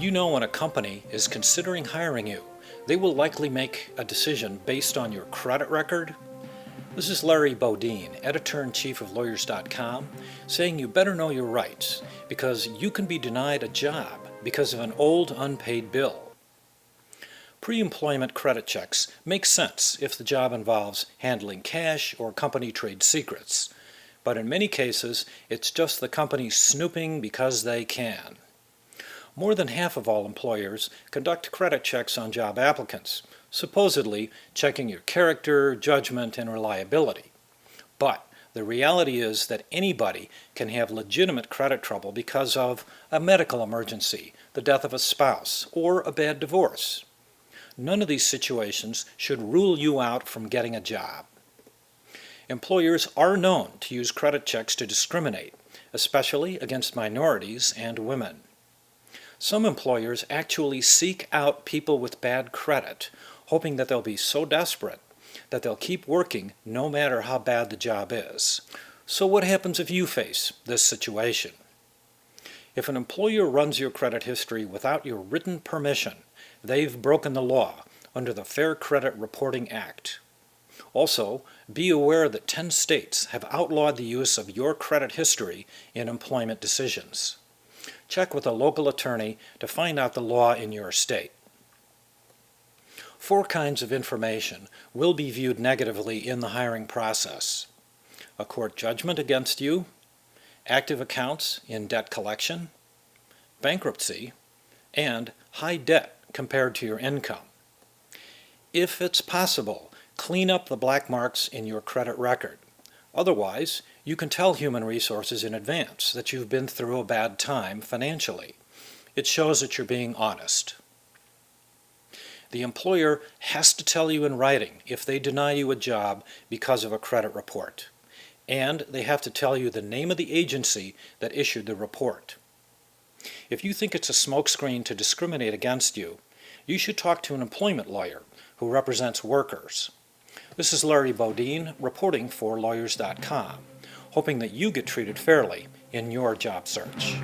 You know when a company is considering hiring you, they will likely make a decision based on your credit record. This is Larry Bodine, Editor-in-Chief of Lawyers.com, saying you better know your rights because you can be denied a job because of an old unpaid bill. Pre-employment credit checks make sense if the job involves handling cash or company trade secrets, but in many cases it's just the company snooping because they can. More than half of all employers conduct credit checks on job applicants, supposedly checking your character, judgment, and reliability. But the reality is that anybody can have legitimate credit trouble because of a medical emergency, the death of a spouse, or a bad divorce. None of these situations should rule you out from getting a job. Employers are known to use credit checks to discriminate, especially against minorities and women. Some employers actually seek out people with bad credit, hoping that they'll be so desperate that they'll keep working no matter how bad the job is. So what happens if you face this situation? If an employer runs your credit history without your written permission, they've broken the law under the Fair Credit Reporting Act. Also, be aware that 10 states have outlawed the use of your credit history in employment decisions. Check with a local attorney to find out the law in your state. 4 kinds of information will be viewed negatively in the hiring process: a court judgment against you, active accounts in debt collection, bankruptcy, and high debt compared to your income. If it's possible, clean up the black marks in your credit record. Otherwise, you can tell Human Resources in advance that you've been through a bad time financially. It shows that you're being honest. The employer has to tell you in writing if they deny you a job because of a credit report. And they have to tell you the name of the agency that issued the report. If you think it's a smokescreen to discriminate against you, you should talk to an employment lawyer who represents workers. This is Larry Bodine reporting for Lawyers.com, hoping that you get treated fairly in your job search.